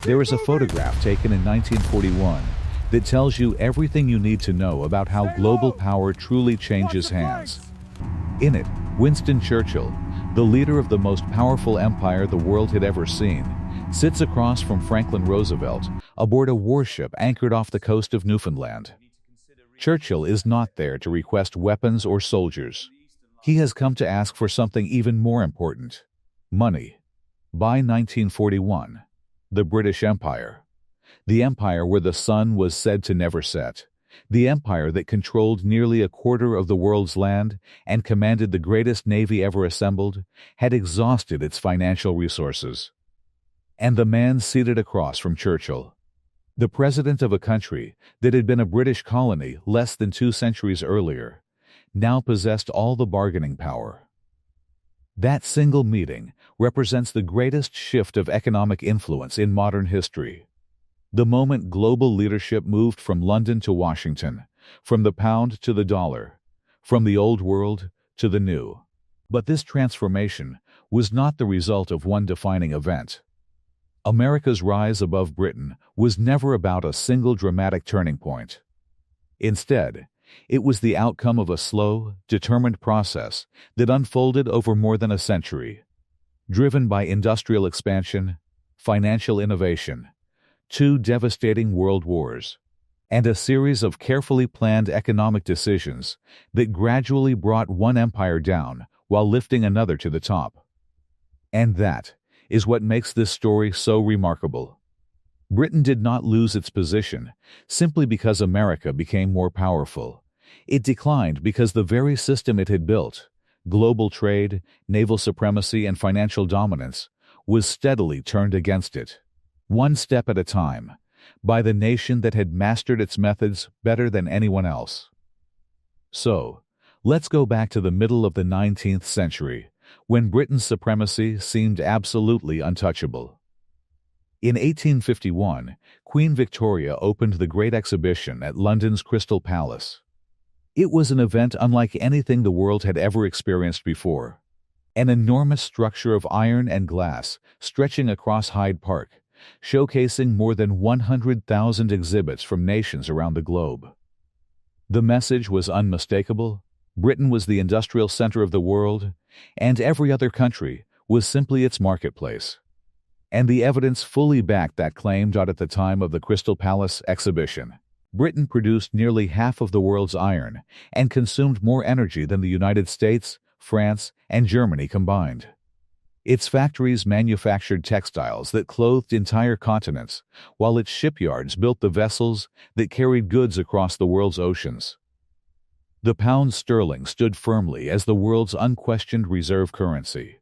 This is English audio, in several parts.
There is a photograph taken in 1941 that tells you everything you need to know about how global power truly changes hands. In it, Winston Churchill, the leader of the most powerful empire the world had ever seen, sits across from Franklin Roosevelt aboard a warship anchored off the coast of Newfoundland. Churchill is not there to request weapons or soldiers. He has come to ask for something even more important: money. By 1941, the British Empire, the empire where the sun was said to never set, the empire that controlled nearly a quarter of the world's land and commanded the greatest navy ever assembled, had exhausted its financial resources. And the man seated across from Churchill, the president of a country that had been a British colony less than 2 centuries earlier, now possessed all the bargaining power. That single meeting represents the greatest shift of economic influence in modern history. The moment global leadership moved from London to Washington, from the pound to the dollar, from the old world to the new. But this transformation was not the result of one defining event. America's rise above Britain was never about a single dramatic turning point. Instead, it was the outcome of a slow, determined process that unfolded over more than a century, driven by industrial expansion, financial innovation, 2 devastating world wars, and a series of carefully planned economic decisions that gradually brought one empire down while lifting another to the top. And that is what makes this story so remarkable. Britain did not lose its position simply because America became more powerful. It declined because the very system it had built, global trade, naval supremacy, and financial dominance, was steadily turned against it, one step at a time, by the nation that had mastered its methods better than anyone else. So, let's go back to the middle of the 19th century, when Britain's supremacy seemed absolutely untouchable. In 1851, Queen Victoria opened the Great Exhibition at London's Crystal Palace. It was an event unlike anything the world had ever experienced before. An enormous structure of iron and glass stretching across Hyde Park, showcasing more than 100,000 exhibits from nations around the globe. The message was unmistakable: Britain was the industrial center of the world, and every other country was simply its marketplace. And the evidence fully backed that claim. At the time of the Crystal Palace exhibition, Britain produced nearly half of the world's iron and consumed more energy than the United States, France, and Germany combined. Its factories manufactured textiles that clothed entire continents, while its shipyards built the vessels that carried goods across the world's oceans. The pound sterling stood firmly as the world's unquestioned reserve currency.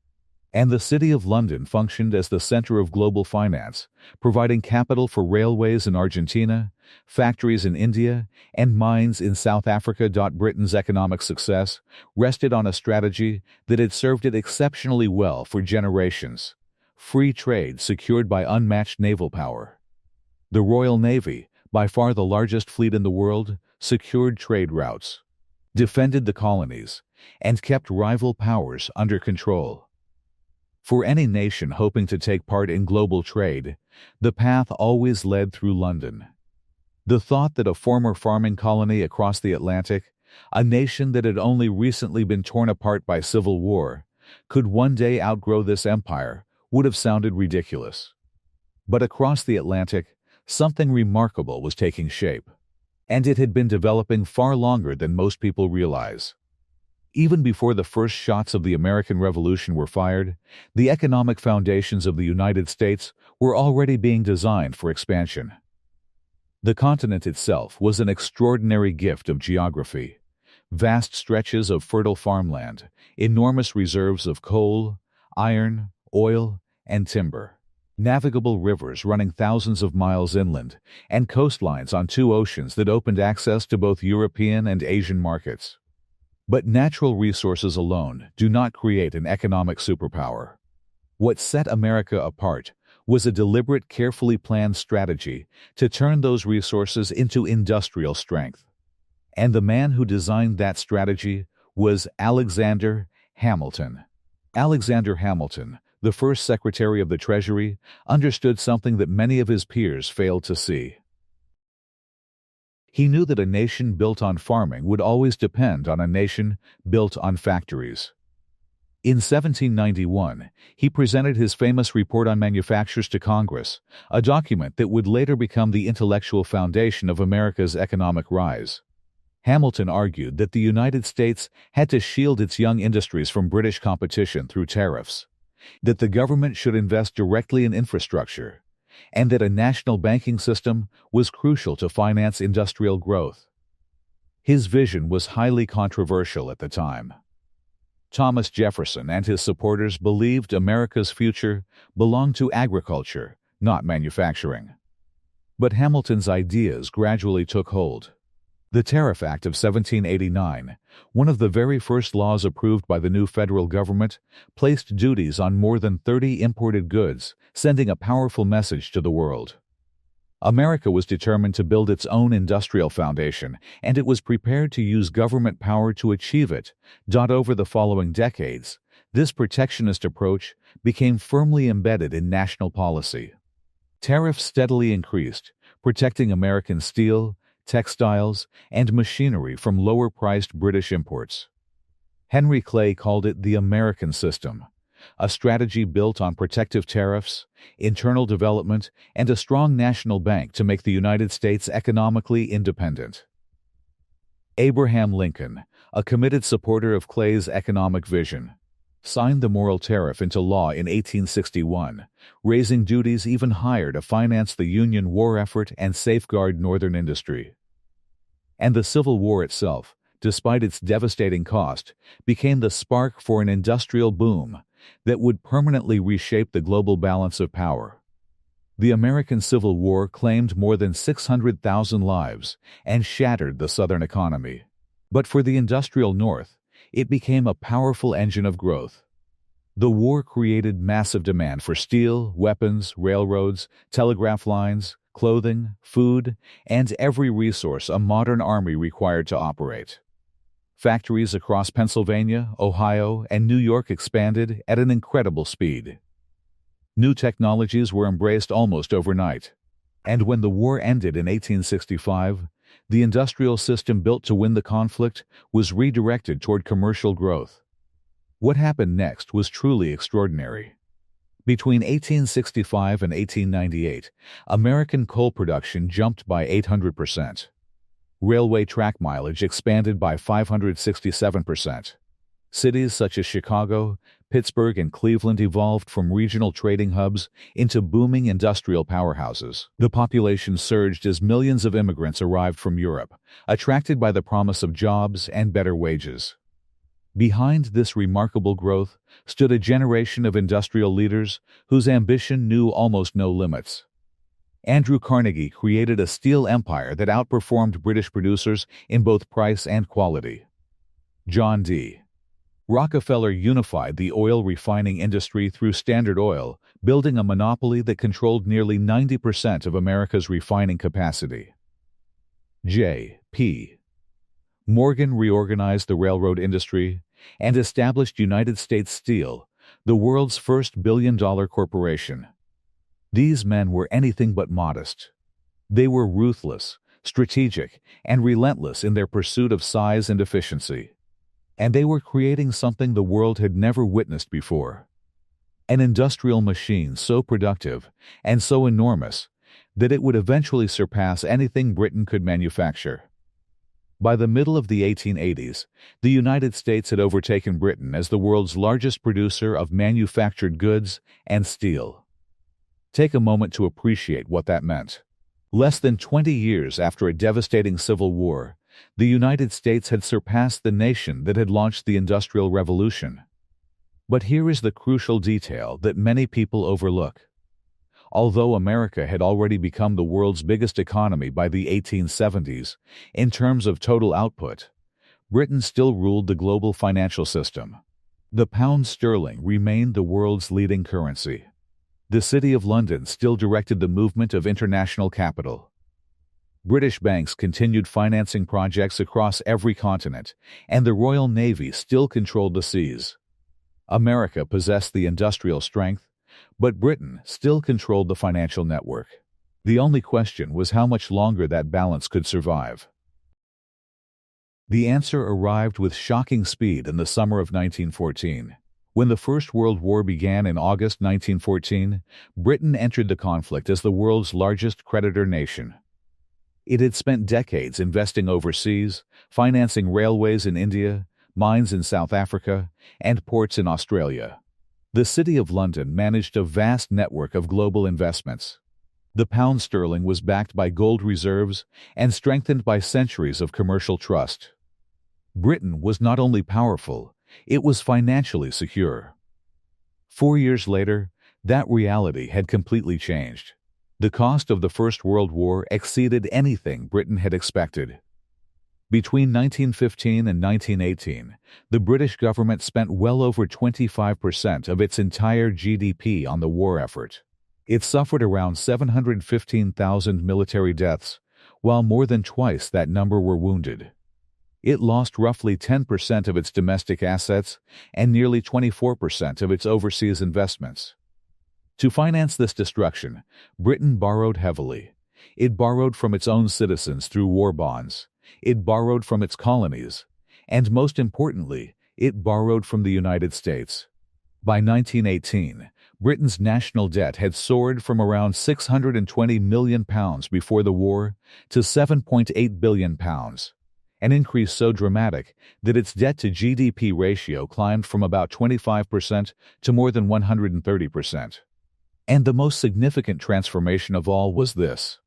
And the City of London functioned as the center of global finance, providing capital for railways in Argentina, factories in India, and mines in South Africa. Britain's economic success rested on a strategy that had served it exceptionally well for generations: free trade secured by unmatched naval power. The Royal Navy, by far the largest fleet in the world, secured trade routes, defended the colonies, and kept rival powers under control. For any nation hoping to take part in global trade, the path always led through London. The thought that a former farming colony across the Atlantic, a nation that had only recently been torn apart by civil war, could one day outgrow this empire would have sounded ridiculous. But across the Atlantic, something remarkable was taking shape, and it had been developing far longer than most people realize. Even before the first shots of the American Revolution were fired, the economic foundations of the United States were already being designed for expansion. The continent itself was an extraordinary gift of geography: vast stretches of fertile farmland, enormous reserves of coal, iron, oil, and timber, navigable rivers running thousands of miles inland, and coastlines on 2 oceans that opened access to both European and Asian markets. But natural resources alone do not create an economic superpower. What set America apart was a deliberate, carefully planned strategy to turn those resources into industrial strength. And the man who designed that strategy was Alexander Hamilton. Alexander Hamilton, the first Secretary of the Treasury, understood something that many of his peers failed to see. He knew that a nation built on farming would always depend on a nation built on factories. In 1791, he presented his famous Report on Manufactures to Congress, a document that would later become the intellectual foundation of America's economic rise. Hamilton argued that the United States had to shield its young industries from British competition through tariffs, that the government should invest directly in infrastructure, and that a national banking system was crucial to finance industrial growth. His vision was highly controversial at the time. Thomas Jefferson and his supporters believed America's future belonged to agriculture, not manufacturing. But Hamilton's ideas gradually took hold. The Tariff Act of 1789, one of the very first laws approved by the new federal government, placed duties on more than 30 imported goods, sending a powerful message to the world. America was determined to build its own industrial foundation, and it was prepared to use government power to achieve it. Over the following decades, this protectionist approach became firmly embedded in national policy. Tariffs steadily increased, protecting American steel, textiles, and machinery from lower-priced British imports. Henry Clay called it the American system, a strategy built on protective tariffs, internal development, and a strong national bank to make the United States economically independent. Abraham Lincoln, a committed supporter of Clay's economic vision, signed the Morrill Tariff into law in 1861, raising duties even higher to finance the Union war effort and safeguard Northern industry. And the Civil War itself, despite its devastating cost, became the spark for an industrial boom that would permanently reshape the global balance of power. The American Civil War claimed more than 600,000 lives and shattered the Southern economy. But for the industrial North, it became a powerful engine of growth. The war created massive demand for steel, weapons, railroads, telegraph lines, clothing, food, and every resource a modern army required to operate. Factories across Pennsylvania, Ohio, and New York expanded at an incredible speed. New technologies were embraced almost overnight. And when the war ended in 1865, the industrial system built to win the conflict was redirected toward commercial growth. What happened next was truly extraordinary. Between 1865 and 1898, American coal production jumped by 800%. Railway track mileage expanded by 567%. Cities such as Chicago, Pittsburgh, and Cleveland evolved from regional trading hubs into booming industrial powerhouses. The population surged as millions of immigrants arrived from Europe, attracted by the promise of jobs and better wages. Behind this remarkable growth stood a generation of industrial leaders whose ambition knew almost no limits. Andrew Carnegie created a steel empire that outperformed British producers in both price and quality. John D. Rockefeller unified the oil refining industry through Standard Oil, building a monopoly that controlled nearly 90% of America's refining capacity. J. P. Morgan reorganized the railroad industry and established United States Steel, the world's first billion-dollar corporation. These men were anything but modest. They were ruthless, strategic, and relentless in their pursuit of size and efficiency. And they were creating something the world had never witnessed before. An industrial machine so productive and so enormous that it would eventually surpass anything Britain could manufacture. By the middle of the 1880s, the United States had overtaken Britain as the world's largest producer of manufactured goods and steel. Take a moment to appreciate what that meant. Less than 20 years after a devastating civil war, the United States had surpassed the nation that had launched the Industrial Revolution. But here is the crucial detail that many people overlook. Although America had already become the world's biggest economy by the 1870s, in terms of total output, Britain still ruled the global financial system. The pound sterling remained the world's leading currency. The City of London still directed the movement of international capital. British banks continued financing projects across every continent, and the Royal Navy still controlled the seas. America possessed the industrial strength, but Britain still controlled the financial network. The only question was how much longer that balance could survive. The answer arrived with shocking speed in the summer of 1914. When the First World War began in August 1914, Britain entered the conflict as the world's largest creditor nation. It had spent decades investing overseas, financing railways in India, mines in South Africa, and ports in Australia. The City of London managed a vast network of global investments. The pound sterling was backed by gold reserves and strengthened by centuries of commercial trust. Britain was not only powerful, it was financially secure. 4 years later, that reality had completely changed. The cost of the First World War exceeded anything Britain had expected. Between 1915 and 1918, the British government spent well over 25% of its entire GDP on the war effort. It suffered around 715,000 military deaths, while more than twice that number were wounded. It lost roughly 10% of its domestic assets and nearly 24% of its overseas investments. To finance this destruction, Britain borrowed heavily. It borrowed from its own citizens through war bonds. It borrowed from its colonies. And most importantly, it borrowed from the United States. By 1918, Britain's national debt had soared from around £620 million before the war to £7.8 billion, an increase so dramatic that its debt-to-GDP ratio climbed from about 25% to more than 130%. And the most significant transformation of all was this.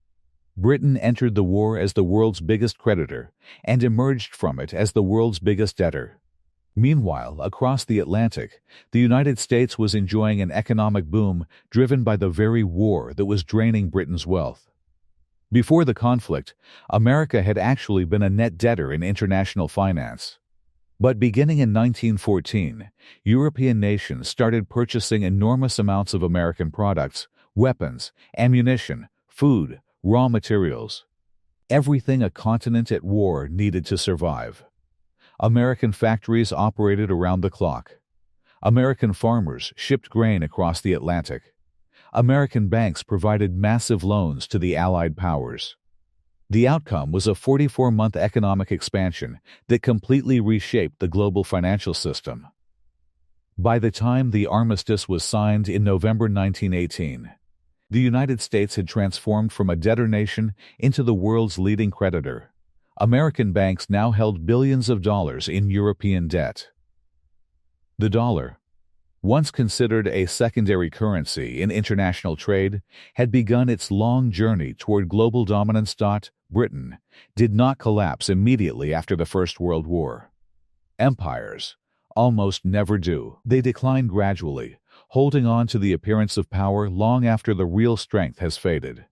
Britain entered the war as the world's biggest creditor and emerged from it as the world's biggest debtor. Meanwhile, across the Atlantic, the United States was enjoying an economic boom driven by the very war that was draining Britain's wealth. Before the conflict, America had actually been a net debtor in international finance. But beginning in 1914, European nations started purchasing enormous amounts of American products, weapons, ammunition, food, raw materials. Everything a continent at war needed to survive. American factories operated around the clock. American farmers shipped grain across the Atlantic. American banks provided massive loans to the Allied powers. The outcome was a 44-month economic expansion that completely reshaped the global financial system. By the time the armistice was signed in November 1918, the United States had transformed from a debtor nation into the world's leading creditor. American banks now held billions of dollars in European debt. The dollar, once considered a secondary currency in international trade, had begun its long journey toward global dominance. Britain did not collapse immediately after the First World War. Empires almost never do. They decline gradually, holding on to the appearance of power long after the real strength has faded.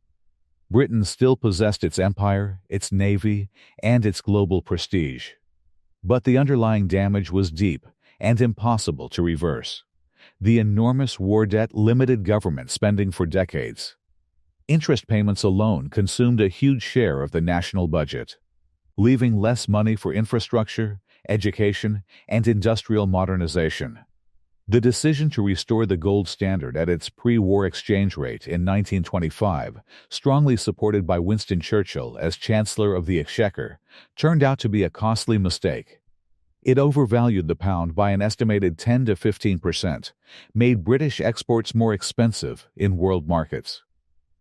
Britain still possessed its empire, its navy, and its global prestige. But the underlying damage was deep and impossible to reverse. The enormous war debt limited government spending for decades. Interest payments alone consumed a huge share of the national budget, leaving less money for infrastructure, education, and industrial modernization. The decision to restore the gold standard at its pre-war exchange rate in 1925, strongly supported by Winston Churchill as Chancellor of the Exchequer, turned out to be a costly mistake. It overvalued the pound by an estimated 10 to 15%, made British exports more expensive in world markets,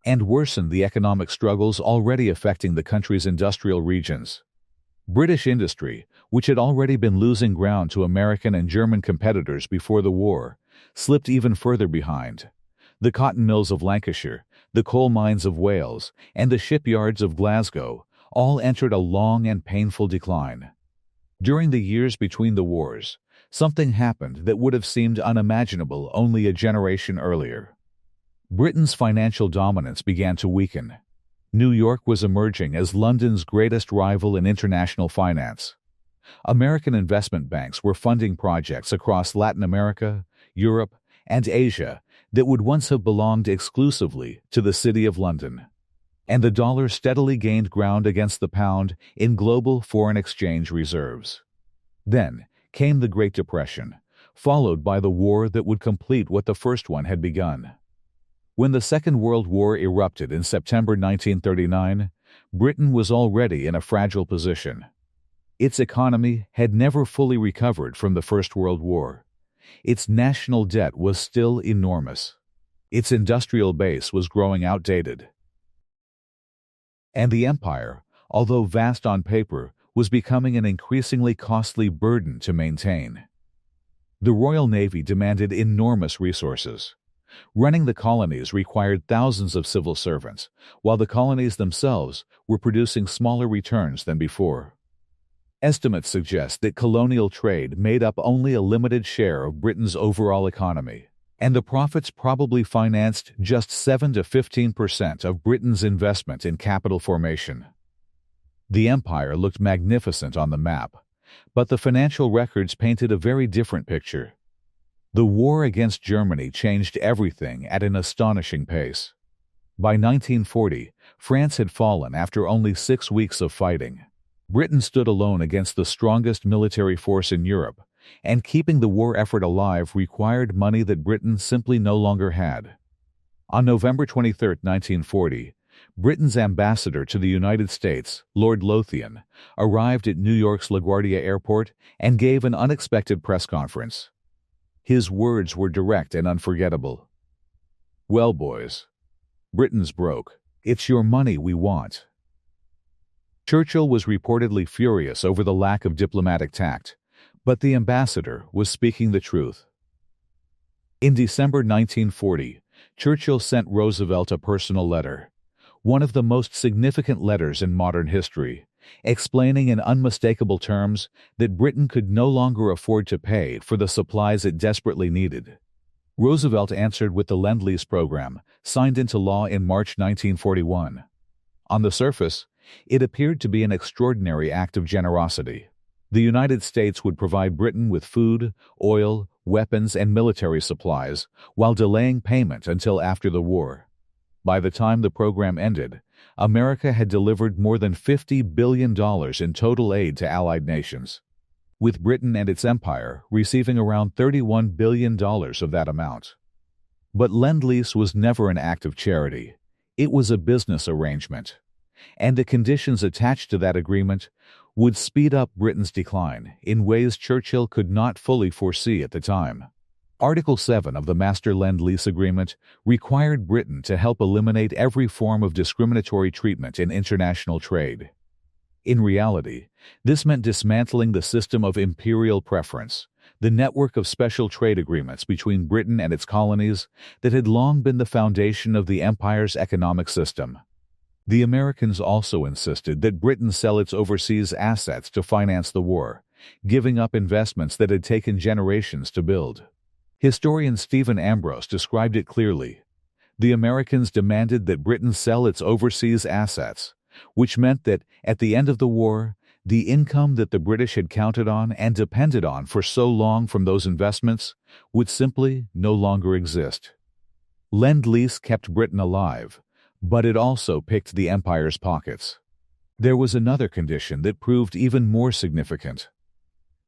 and worsened the economic struggles already affecting the country's industrial regions. British industry, which had already been losing ground to American and German competitors before the war, slipped even further behind. The cotton mills of Lancashire, the coal mines of Wales, and the shipyards of Glasgow all entered a long and painful decline. During the years between the wars, something happened that would have seemed unimaginable only a generation earlier. Britain's financial dominance began to weaken. New York was emerging as London's greatest rival in international finance. American investment banks were funding projects across Latin America, Europe, and Asia that would once have belonged exclusively to the City of London. And the dollar steadily gained ground against the pound in global foreign exchange reserves. Then came the Great Depression, followed by the war that would complete what the first one had begun. When the Second World War erupted in September 1939, Britain was already in a fragile position. Its economy had never fully recovered from the First World War. Its national debt was still enormous. Its industrial base was growing outdated. And the empire, although vast on paper, was becoming an increasingly costly burden to maintain. The Royal Navy demanded enormous resources. Running the colonies required thousands of civil servants, while the colonies themselves were producing smaller returns than before. Estimates suggest that colonial trade made up only a limited share of Britain's overall economy, and the profits probably financed just 7 to 15% of Britain's investment in capital formation. The empire looked magnificent on the map, but the financial records painted a very different picture. The war against Germany changed everything at an astonishing pace. By 1940, France had fallen after only 6 weeks of fighting. Britain stood alone against the strongest military force in Europe, and keeping the war effort alive required money that Britain simply no longer had. On November 23, 1940, Britain's ambassador to the United States, Lord Lothian, arrived at New York's LaGuardia Airport and gave an unexpected press conference. His words were direct and unforgettable. "Well, boys, Britain's broke. It's your money we want." Churchill was reportedly furious over the lack of diplomatic tact, but the ambassador was speaking the truth. In December 1940, Churchill sent Roosevelt a personal letter, one of the most significant letters in modern history, explaining in unmistakable terms that Britain could no longer afford to pay for the supplies it desperately needed. Roosevelt answered with the Lend-Lease program, signed into law in March 1941. On the surface, it appeared to be an extraordinary act of generosity. The United States would provide Britain with food, oil, weapons, and military supplies, while delaying payment until after the war. By the time the program ended, America had delivered more than $50 billion in total aid to Allied nations, with Britain and its empire receiving around $31 billion of that amount. But Lend-Lease was never an act of charity. It was a business arrangement, and the conditions attached to that agreement would speed up Britain's decline in ways Churchill could not fully foresee at the time. Article 7 of the Master Lend-Lease Agreement required Britain to help eliminate every form of discriminatory treatment in international trade. In reality, this meant dismantling the system of imperial preference, the network of special trade agreements between Britain and its colonies that had long been the foundation of the empire's economic system. The Americans also insisted that Britain sell its overseas assets to finance the war, giving up investments that had taken generations to build. Historian Stephen Ambrose described it clearly. The Americans demanded that Britain sell its overseas assets, which meant that, at the end of the war, the income that the British had counted on and depended on for so long from those investments would simply no longer exist. Lend-Lease kept Britain alive, but it also picked the empire's pockets. There was another condition that proved even more significant.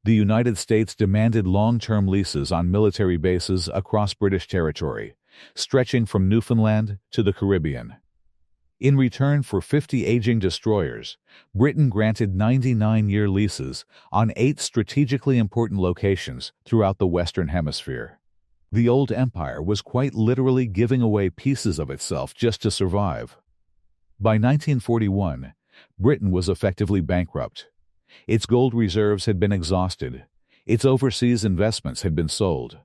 The United States demanded long-term leases on military bases across British territory, stretching from Newfoundland to the Caribbean. In return for 50 aging destroyers, Britain granted 99-year leases on 8 strategically important locations throughout the Western Hemisphere. The old empire was quite literally giving away pieces of itself just to survive. By 1941, Britain was effectively bankrupt. Its gold reserves had been exhausted. Its overseas investments had been sold.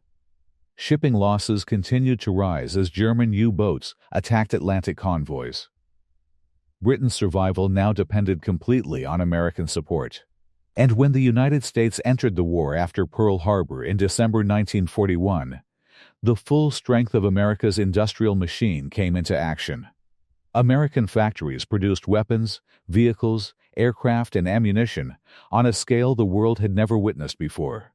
Shipping losses continued to rise as German U-boats attacked Atlantic convoys. Britain's survival now depended completely on American support. And when the United States entered the war after Pearl Harbor in December 1941, the full strength of America's industrial machine came into action. American factories produced weapons, vehicles, aircraft, and ammunition on a scale the world had never witnessed before.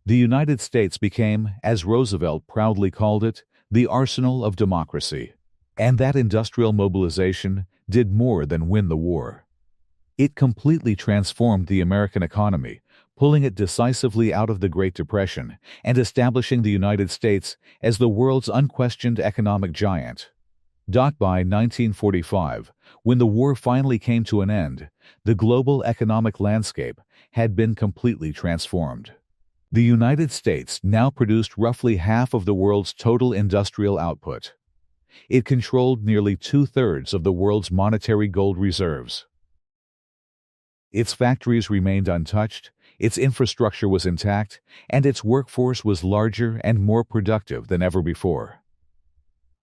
The United States became, as Roosevelt proudly called it, the arsenal of democracy. And that industrial mobilization did more than win the war. It completely transformed the American economy, pulling it decisively out of the Great Depression and establishing the United States as the world's unquestioned economic giant. By 1945, when the war finally came to an end, the global economic landscape had been completely transformed. The United States now produced roughly half of the world's total industrial output. It controlled nearly 2/3 of the world's monetary gold reserves. Its factories remained untouched, its infrastructure was intact, and its workforce was larger and more productive than ever before.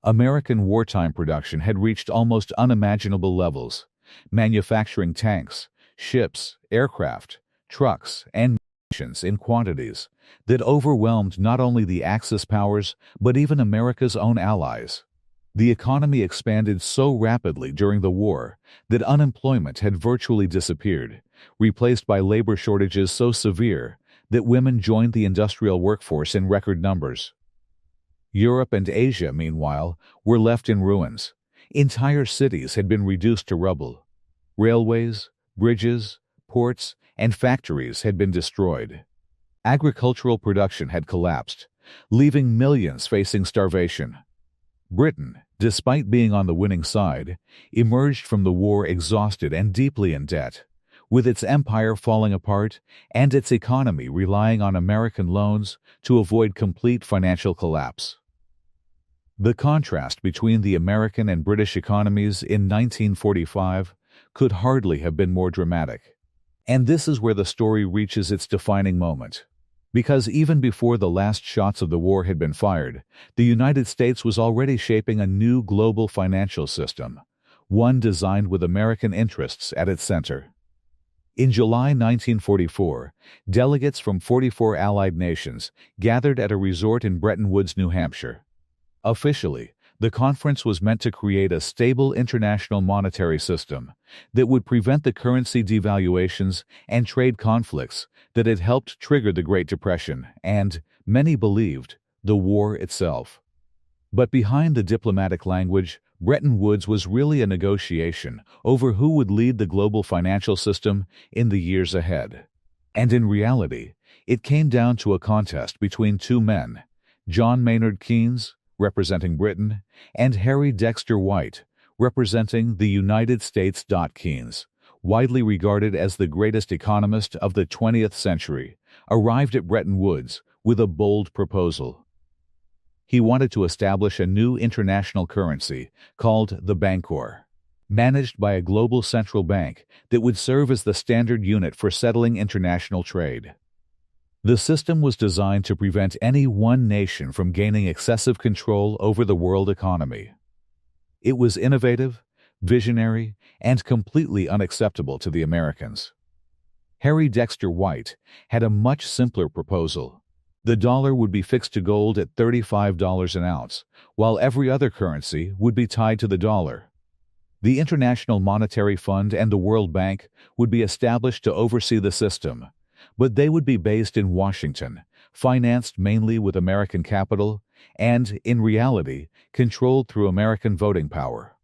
American wartime production had reached almost unimaginable levels, manufacturing tanks, ships, aircraft, trucks, and munitions in quantities that overwhelmed not only the Axis powers but even America's own allies. The economy expanded so rapidly during the war that unemployment had virtually disappeared, replaced by labor shortages so severe that women joined the industrial workforce in record numbers. Europe and Asia, meanwhile, were left in ruins. Entire cities had been reduced to rubble. Railways, bridges, ports, and factories had been destroyed. Agricultural production had collapsed, leaving millions facing starvation. Britain, despite being on the winning side, emerged from the war exhausted and deeply in debt, with its empire falling apart and its economy relying on American loans to avoid complete financial collapse. The contrast between the American and British economies in 1945 could hardly have been more dramatic. And this is where the story reaches its defining moment. Because even before the last shots of the war had been fired, the United States was already shaping a new global financial system, one designed with American interests at its center. In July 1944, delegates from 44 Allied nations gathered at a resort in Bretton Woods, New Hampshire. Officially, the conference was meant to create a stable international monetary system that would prevent the currency devaluations and trade conflicts that had helped trigger the Great Depression and, many believed, the war itself. But behind the diplomatic language, Bretton Woods was really a negotiation over who would lead the global financial system in the years ahead. And in reality, it came down to a contest between two men, John Maynard Keynes, representing Britain, and Harry Dexter White, representing the United States. Keynes, widely regarded as the greatest economist of the 20th century, arrived at Bretton Woods with a bold proposal. He wanted to establish a new international currency called the Bancor, managed by a global central bank that would serve as the standard unit for settling international trade. The system was designed to prevent any one nation from gaining excessive control over the world economy. It was innovative, visionary, and completely unacceptable to the Americans. Harry Dexter White had a much simpler proposal. The dollar would be fixed to gold at $35 an ounce, while every other currency would be tied to the dollar. The International Monetary Fund and the World Bank would be established to oversee the system, but they would be based in Washington, financed mainly with American capital, and, in reality, controlled through American voting power.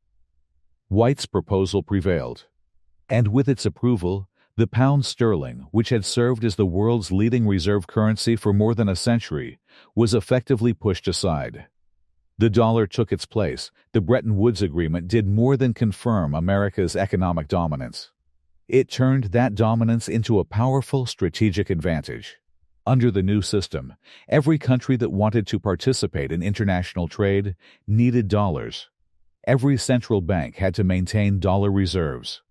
White's proposal prevailed. And with its approval, the pound sterling, which had served as the world's leading reserve currency for more than a century, was effectively pushed aside. The dollar took its place. The Bretton Woods Agreement did more than confirm America's economic dominance. It turned that dominance into a powerful strategic advantage. Under the new system, every country that wanted to participate in international trade needed dollars. Every central bank had to maintain dollar reserves.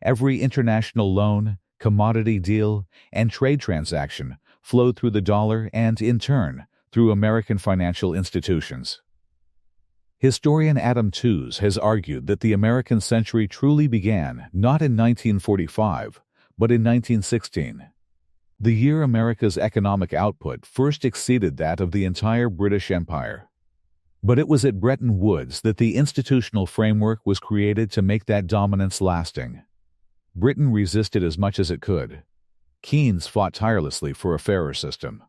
Every international loan, commodity deal, and trade transaction flowed through the dollar and, in turn, through American financial institutions. Historian Adam Tooze has argued that the American century truly began not in 1945, but in 1916. The year America's economic output first exceeded that of the entire British Empire. But it was at Bretton Woods that the institutional framework was created to make that dominance lasting. Britain resisted as much as it could. Keynes fought tirelessly for a fairer system.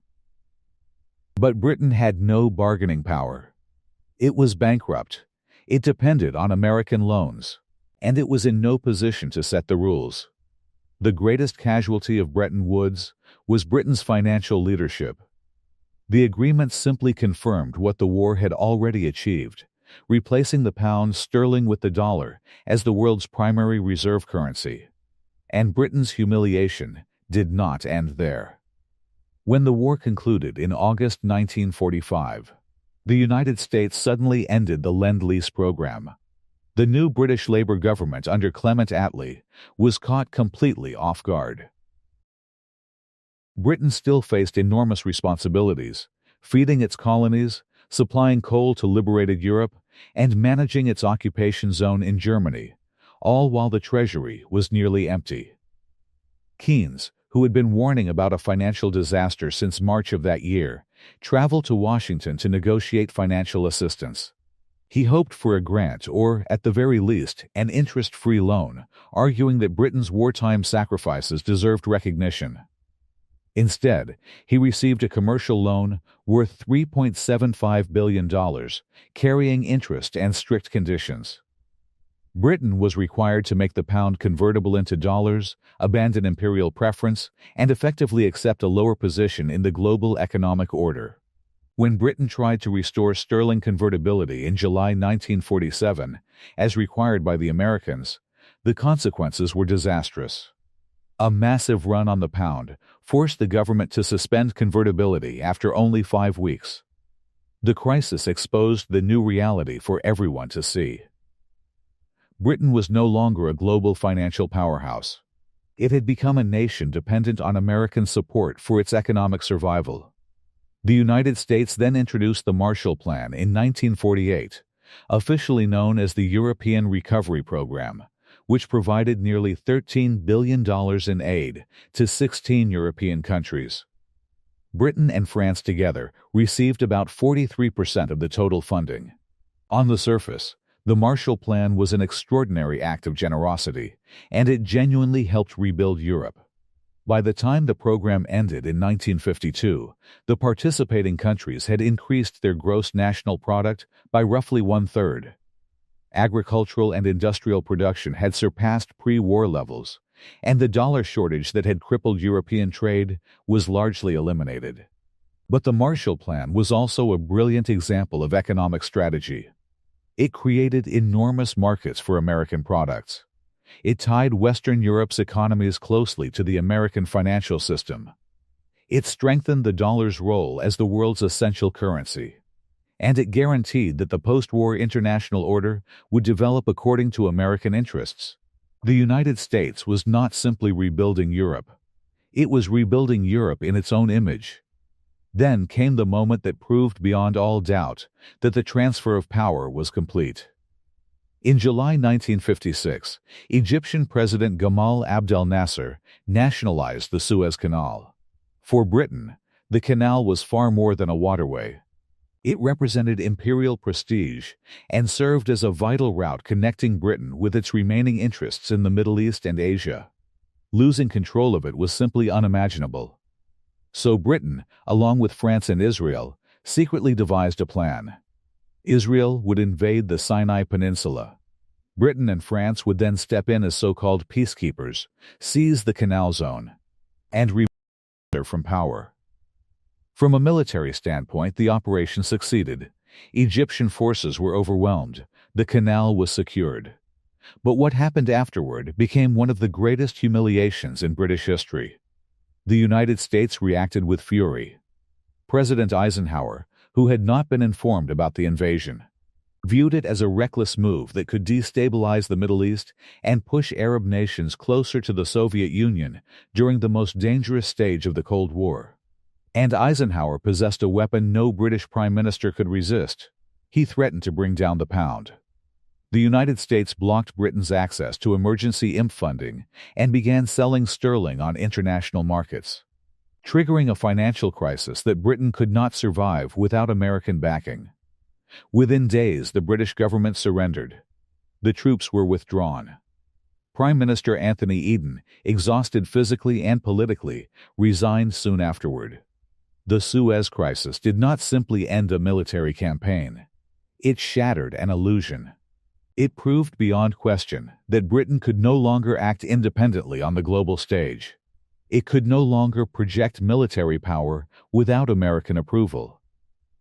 But Britain had no bargaining power. It was bankrupt. It depended on American loans, and it was in no position to set the rules. The greatest casualty of Bretton Woods was Britain's financial leadership. The agreement simply confirmed what the war had already achieved, replacing the pound sterling with the dollar as the world's primary reserve currency. And Britain's humiliation did not end there. When the war concluded in August 1945, the United States suddenly ended the Lend-Lease program. The new British Labour government under Clement Attlee was caught completely off guard. Britain still faced enormous responsibilities, feeding its colonies, supplying coal to liberated Europe, and managing its occupation zone in Germany, all while the treasury was nearly empty. Keynes, who had been warning about a financial disaster since March of that year, traveled to Washington to negotiate financial assistance. He hoped for a grant or, at the very least, an interest-free loan, arguing that Britain's wartime sacrifices deserved recognition. Instead, he received a commercial loan worth $3.75 billion, carrying interest and strict conditions. Britain was required to make the pound convertible into dollars, abandon imperial preference, and effectively accept a lower position in the global economic order. When Britain tried to restore sterling convertibility in July 1947, as required by the Americans, the consequences were disastrous. A massive run on the pound forced the government to suspend convertibility after only 5 weeks. The crisis exposed the new reality for everyone to see. Britain was no longer a global financial powerhouse. It had become a nation dependent on American support for its economic survival. The United States then introduced the Marshall Plan in 1948, officially known as the European Recovery Program, which provided nearly $13 billion in aid to 16 European countries. Britain and France together received about 43% of the total funding. On the surface, the Marshall Plan was an extraordinary act of generosity, and it genuinely helped rebuild Europe. By the time the program ended in 1952, the participating countries had increased their gross national product by roughly 1/3. Agricultural and industrial production had surpassed pre-war levels, and the dollar shortage that had crippled European trade was largely eliminated. But the Marshall Plan was also a brilliant example of economic strategy. It created enormous markets for American products. It tied Western Europe's economies closely to the American financial system. It strengthened the dollar's role as the world's essential currency. And it guaranteed that the post-war international order would develop according to American interests. The United States was not simply rebuilding Europe. It was rebuilding Europe in its own image. Then came the moment that proved beyond all doubt that the transfer of power was complete. In July 1956, Egyptian President Gamal Abdel Nasser nationalized the Suez Canal. For Britain, the canal was far more than a waterway. It represented imperial prestige and served as a vital route connecting Britain with its remaining interests in the Middle East and Asia. Losing control of it was simply unimaginable. So Britain, along with France and Israel, secretly devised a plan. Israel would invade the Sinai Peninsula. Britain and France would then step in as so-called peacekeepers, seize the canal zone, and remove her from power. From a military standpoint, the operation succeeded. Egyptian forces were overwhelmed. The canal was secured. But what happened afterward became one of the greatest humiliations in British history. The United States reacted with fury. President Eisenhower, who had not been informed about the invasion, viewed it as a reckless move that could destabilize the Middle East and push Arab nations closer to the Soviet Union during the most dangerous stage of the Cold War. And Eisenhower possessed a weapon no British Prime Minister could resist. He threatened to bring down the pound. The United States blocked Britain's access to emergency IMF funding and began selling sterling on international markets, triggering a financial crisis that Britain could not survive without American backing. Within days, the British government surrendered. The troops were withdrawn. Prime Minister Anthony Eden, exhausted physically and politically, resigned soon afterward. The Suez Crisis did not simply end a military campaign. It shattered an illusion. It proved beyond question that Britain could no longer act independently on the global stage. It could no longer project military power without American approval.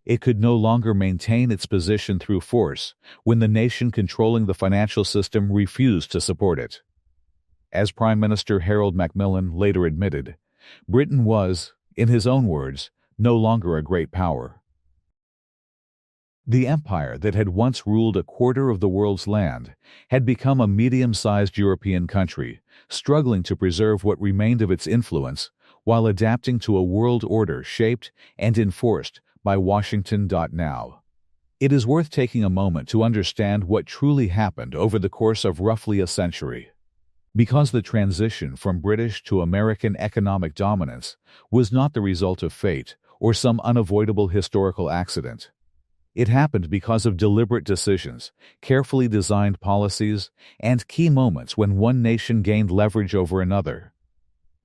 It could no longer maintain its position through force when the nation controlling the financial system refused to support it. As Prime Minister Harold Macmillan later admitted, Britain was, in his own words, no longer a great power. The empire that had once ruled a quarter of the world's land had become a medium-sized European country, struggling to preserve what remained of its influence while adapting to a world order shaped and enforced by Washington. Now, it is worth taking a moment to understand what truly happened over the course of roughly a century. Because the transition from British to American economic dominance was not the result of fate or some unavoidable historical accident. It happened because of deliberate decisions, carefully designed policies, and key moments when one nation gained leverage over another.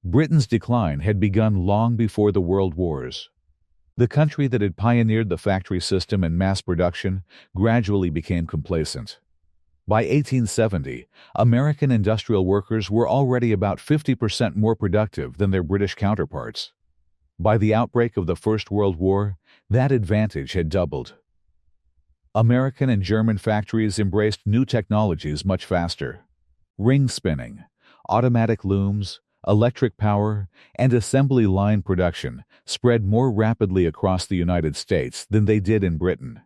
Britain's decline had begun long before the World Wars. The country that had pioneered the factory system and mass production gradually became complacent. By 1870, American industrial workers were already about 50% more productive than their British counterparts. By the outbreak of the First World War, that advantage had doubled. American and German factories embraced new technologies much faster. Ring spinning, automatic looms, electric power, and assembly line production spread more rapidly across the United States than they did in Britain.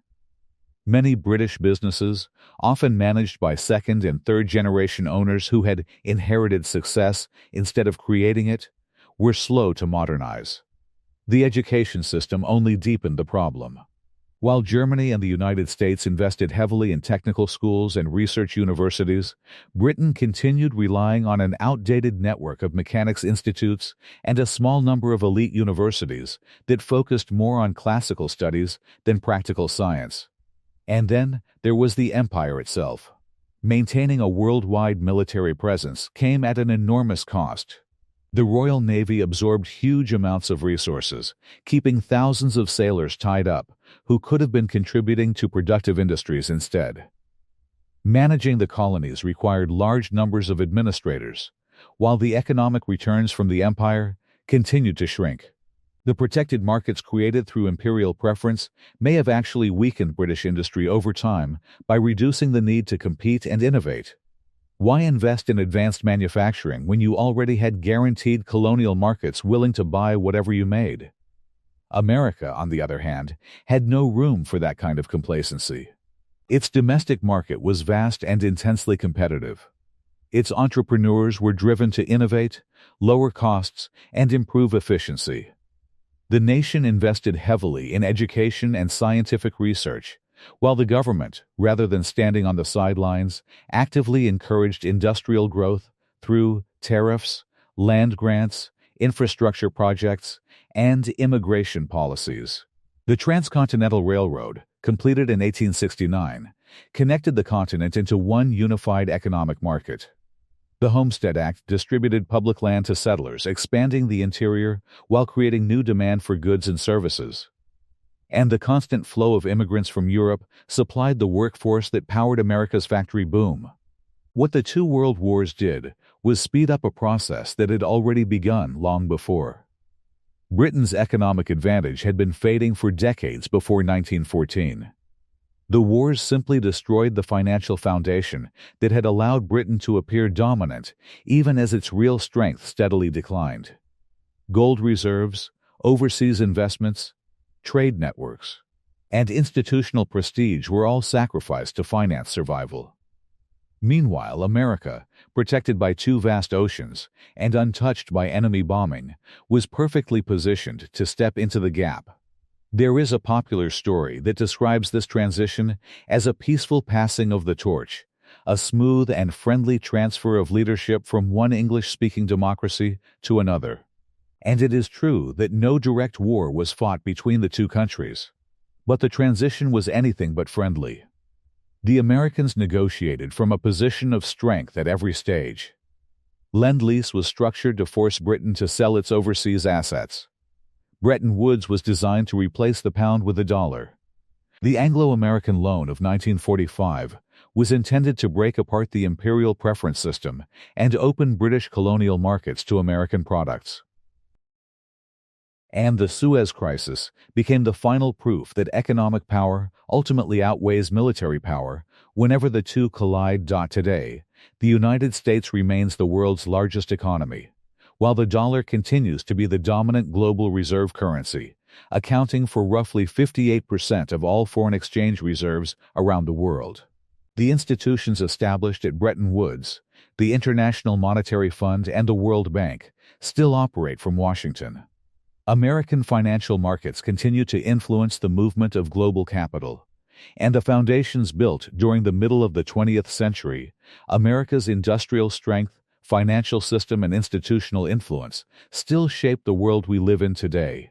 Many British businesses, often managed by second- and third-generation owners who had inherited success instead of creating it, were slow to modernize. The education system only deepened the problem. While Germany and the United States invested heavily in technical schools and research universities, Britain continued relying on an outdated network of mechanics institutes and a small number of elite universities that focused more on classical studies than practical science. And then there was the empire itself. Maintaining a worldwide military presence came at an enormous cost. The Royal Navy absorbed huge amounts of resources, keeping thousands of sailors tied up, who could have been contributing to productive industries instead. Managing the colonies required large numbers of administrators, while the economic returns from the empire continued to shrink. The protected markets created through imperial preference may have actually weakened British industry over time by reducing the need to compete and innovate. Why invest in advanced manufacturing when you already had guaranteed colonial markets willing to buy whatever you made? America, on the other hand, had no room for that kind of complacency. Its domestic market was vast and intensely competitive. Its entrepreneurs were driven to innovate, lower costs, and improve efficiency. The nation invested heavily in education and scientific research, while the government, rather than standing on the sidelines, actively encouraged industrial growth through tariffs, land grants, infrastructure projects, and immigration policies. The Transcontinental Railroad, completed in 1869, connected the continent into one unified economic market. The Homestead Act distributed public land to settlers, expanding the interior while creating new demand for goods and services. And the constant flow of immigrants from Europe supplied the workforce that powered America's factory boom. What the two world wars did was speed up a process that had already begun long before. Britain's economic advantage had been fading for decades before 1914. The wars simply destroyed the financial foundation that had allowed Britain to appear dominant, even as its real strength steadily declined. Gold reserves, overseas investments, trade networks, and institutional prestige were all sacrificed to finance survival. Meanwhile, America, protected by two vast oceans and untouched by enemy bombing, was perfectly positioned to step into the gap. There is a popular story that describes this transition as a peaceful passing of the torch, a smooth and friendly transfer of leadership from one English-speaking democracy to another. And it is true that no direct war was fought between the two countries. But the transition was anything but friendly. The Americans negotiated from a position of strength at every stage. Lend-Lease was structured to force Britain to sell its overseas assets. Bretton Woods was designed to replace the pound with the dollar. The Anglo-American Loan of 1945 was intended to break apart the imperial preference system and open British colonial markets to American products. And the Suez Crisis became the final proof that economic power ultimately outweighs military power whenever the two collide. Today, the United States remains the world's largest economy, while the dollar continues to be the dominant global reserve currency, accounting for roughly 58% of all foreign exchange reserves around the world. The institutions established at Bretton Woods, the International Monetary Fund and the World Bank, still operate from Washington. American financial markets continue to influence the movement of global capital, and the foundations built during the middle of the 20th century, America's industrial strength, financial system, and institutional influence still shape the world we live in today.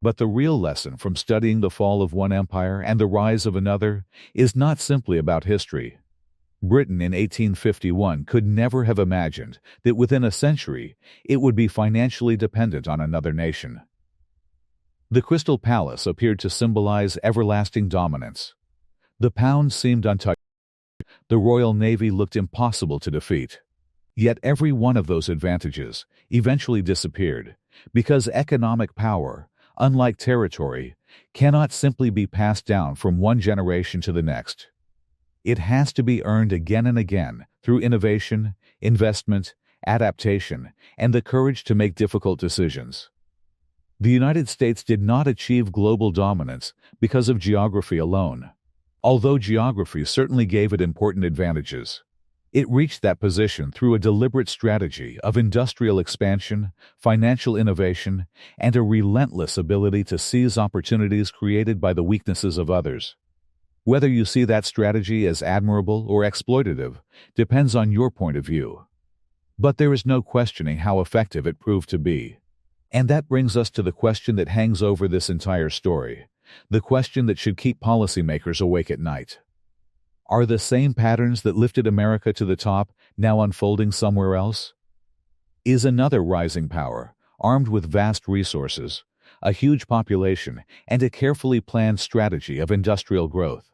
But the real lesson from studying the fall of one empire and the rise of another is not simply about history. Britain in 1851 could never have imagined that within a century it would be financially dependent on another nation. The Crystal Palace appeared to symbolize everlasting dominance. The pound seemed untouchable. The Royal Navy looked impossible to defeat. Yet every one of those advantages eventually disappeared, because economic power, unlike territory, cannot simply be passed down from one generation to the next. It has to be earned again and again through innovation, investment, adaptation, and the courage to make difficult decisions. The United States did not achieve global dominance because of geography alone. Although geography certainly gave it important advantages, it reached that position through a deliberate strategy of industrial expansion, financial innovation, and a relentless ability to seize opportunities created by the weaknesses of others. Whether you see that strategy as admirable or exploitative depends on your point of view. But there is no questioning how effective it proved to be. And that brings us to the question that hangs over this entire story, the question that should keep policymakers awake at night. Are the same patterns that lifted America to the top now unfolding somewhere else? Is another rising power, armed with vast resources, a huge population, and a carefully planned strategy of industrial growth,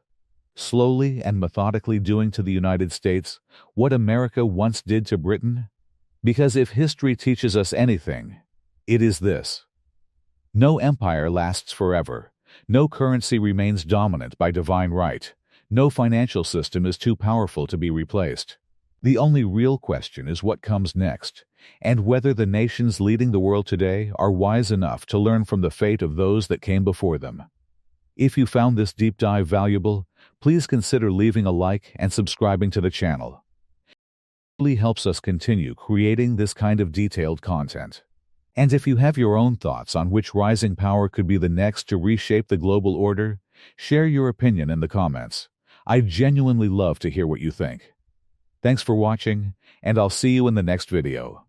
slowly and methodically doing to the United States what America once did to Britain? Because if history teaches us anything, it is this: no empire lasts forever, no currency remains dominant by divine right, no financial system is too powerful to be replaced. The only real question is what comes next, and whether the nations leading the world today are wise enough to learn from the fate of those that came before them. If you found this deep dive valuable, please consider leaving a like and subscribing to the channel. It really helps us continue creating this kind of detailed content. And if you have your own thoughts on which rising power could be the next to reshape the global order, share your opinion in the comments. I genuinely love to hear what you think. Thanks for watching, and I'll see you in the next video.